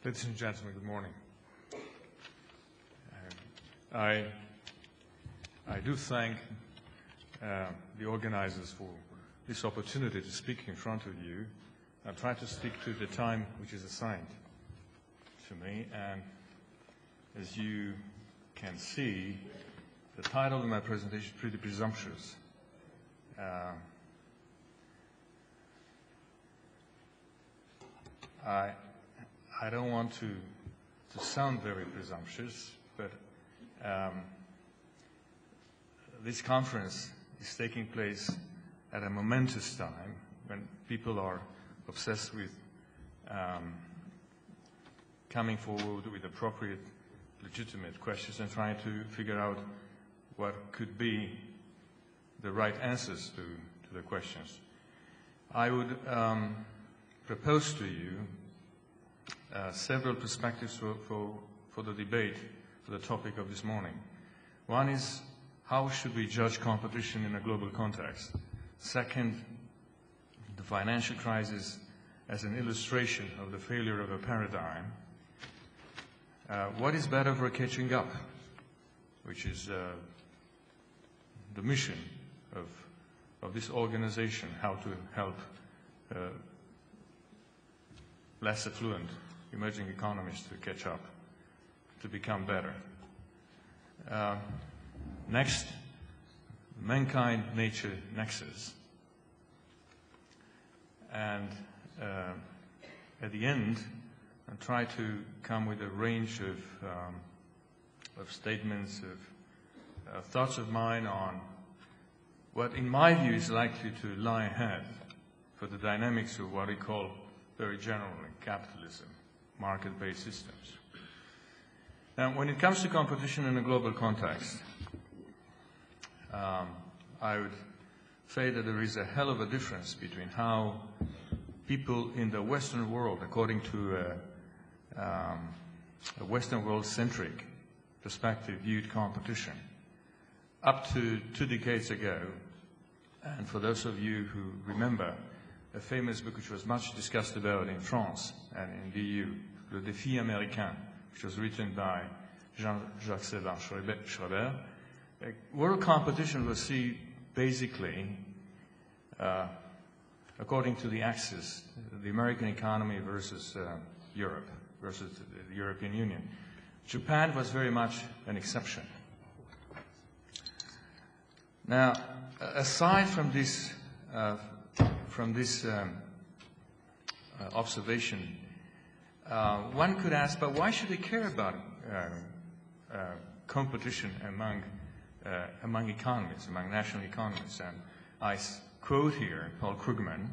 Ladies and gentlemen, good morning. I do thank the organizers for this opportunity to speak in front of you. I'll try to stick to the time which is assigned to me, and as you can see, the title of my presentation is pretty presumptuous. I don't want to sound very presumptuous, but this conference is taking place at a momentous time when people are obsessed with coming forward with appropriate, legitimate questions and trying to figure out what could be the right answers to the questions. I would propose to you several perspectives for the debate, for the topic of this morning. One is, how should we judge competition in a global context? Second, the financial crisis as an illustration of the failure of a paradigm. What is better for catching up, which is the mission of this organization, how to help less affluent emerging economies to catch up, to become better. Next, mankind-nature nexus. And at the end, I'll try to come with a range of statements, of thoughts of mine on what, in my view, is likely to lie ahead for the dynamics of what we call very generally capitalism, market-based systems. Now, when it comes to competition in a global context, I would say that there is a hell of a difference between how people in the Western world, according to a Western world-centric perspective, viewed competition. Up to 2 decades ago, and for those of you who remember, a famous book which was much discussed about in France and in the EU, Le Défi Américain, which was written by Jean-Jacques Schreber, world competition was seen basically according to the axis, the American economy versus Europe, versus the European Union. Japan was very much an exception. Now, aside from this observation, one could ask, but why should they care about competition among economies, among national economies? And I quote here Paul Krugman,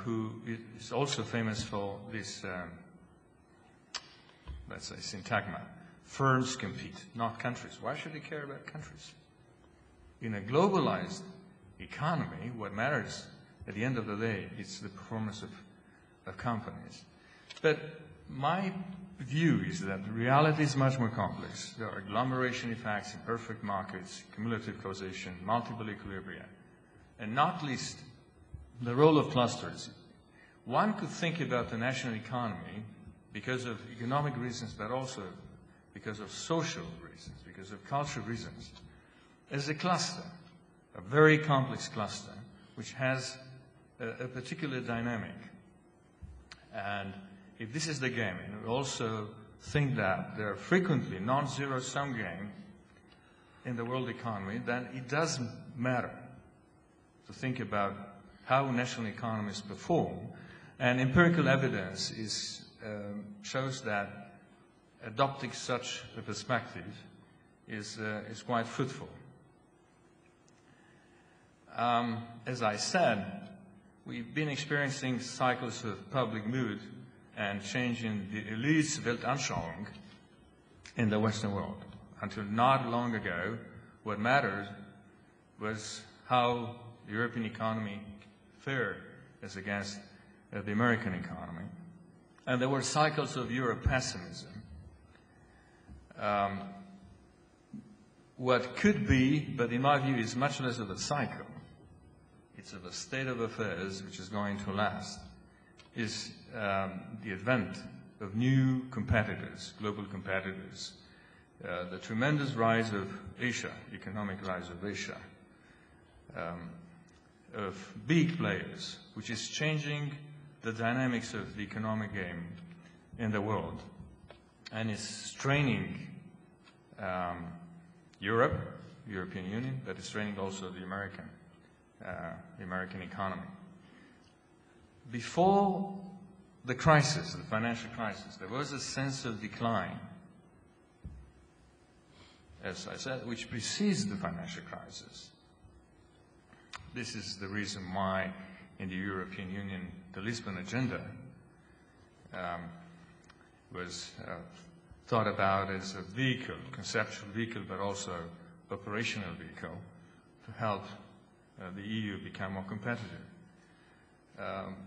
who is also famous for this, let's say, syntagma. Firms compete, not countries. Why should they care about countries? In a globalized economy, what matters at the end of the day is the performance of companies. But my view is that reality is much more complex. There are agglomeration effects, imperfect markets, cumulative causation, multiple equilibria, and not least the role of clusters. One could think about the national economy because of economic reasons, but also because of social reasons, because of cultural reasons, as a cluster, a very complex cluster, which has a particular dynamic. And if this is the game, and we also think that there are frequently non-zero-sum games in the world economy, then it does matter to think about how national economies perform. And empirical evidence shows that adopting such a perspective is quite fruitful. As I said, we've been experiencing cycles of public mood and change in the elite's Weltanschauung in the Western world. Until not long ago, what mattered was how the European economy fared as against the American economy. And there were cycles of Euro pessimism. What could be, but in my view is much less of a cycle, it's of a state of affairs which is going to last, is the advent of new competitors, global competitors, the tremendous rise of Asia, economic rise of Asia, of big players, which is changing the dynamics of the economic game in the world, and is straining Europe, the European Union, but is straining also the American economy. Before the crisis, the financial crisis, there was a sense of decline, as I said, which precedes the financial crisis. This is the reason why in the European Union the Lisbon Agenda was thought about as a vehicle, conceptual vehicle, but also operational vehicle to help the EU become more competitive.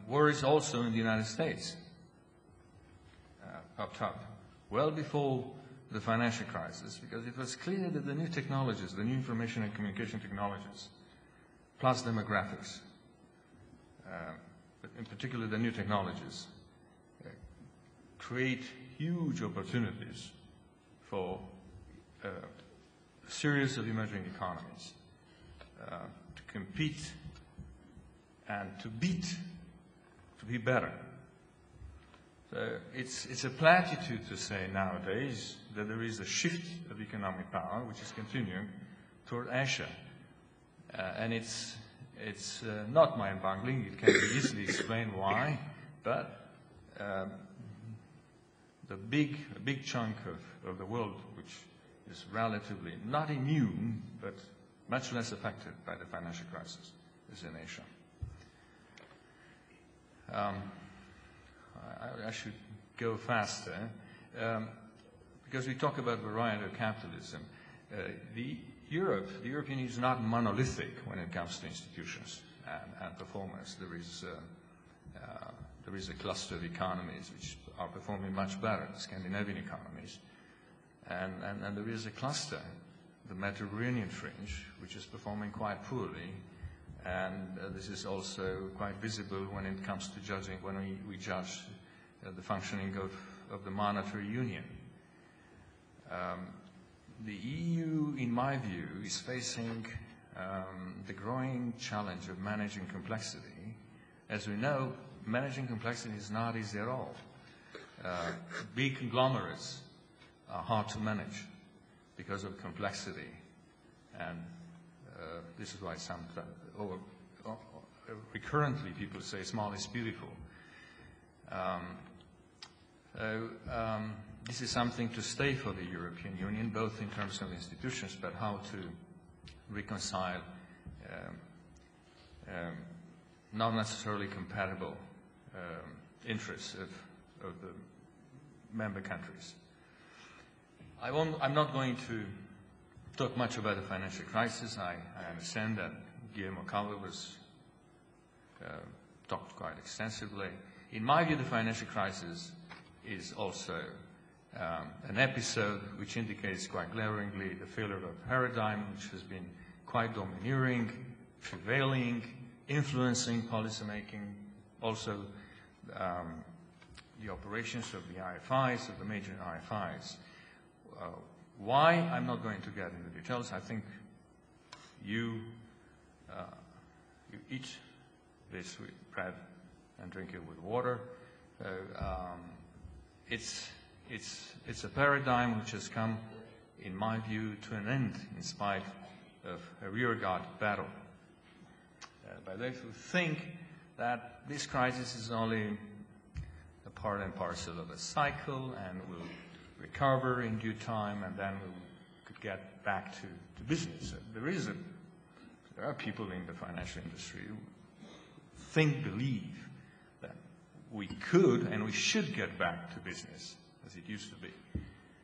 Worries also in the United States popped up well before the financial crisis, because it was clear that the new technologies, the new information and communication technologies, plus demographics, but in particular the new technologies, create huge opportunities for a series of emerging economies to compete and to beat, to be better. So it's a platitude to say nowadays that there is a shift of economic power which is continuing toward Asia. And it's not mind-boggling. It can be easily explained why, but a big chunk of the world which is relatively not immune, but much less affected by the financial crisis is in Asia. I should go faster, because we talk about variety of capitalism. The European Union is not monolithic when it comes to institutions and performance. There is a cluster of economies which are performing much better, the Scandinavian economies, and there is a cluster, the Mediterranean fringe, which is performing quite poorly, and this is also quite visible when it comes to judging, when we judge the functioning of the monetary union. The EU, in my view, is facing the growing challenge of managing complexity. As we know, managing complexity is not easy at all. Big conglomerates are hard to manage because of complexity, and this is why recurrently people say small is beautiful. This is something to stay for the European Union, both in terms of institutions, but how to reconcile not necessarily compatible interests of the member countries. I'm not going to talk much about the financial crisis. I understand that Guillermo Calvo talked quite extensively. In my view, the financial crisis is also an episode which indicates quite glaringly the failure of a paradigm which has been quite domineering, prevailing, influencing policymaking, also the operations of the IFIs, of the major IFIs. Why? I'm not going to get into details. I think you eat this with bread and drink it with water. It's a paradigm which has come, in my view, to an end in spite of a rearguard battle. By those who think that this crisis is only a part and parcel of a cycle and will recover in due time, and then we could get back to business. There are people in the financial industry who believe that we could and we should get back to business as it used to be.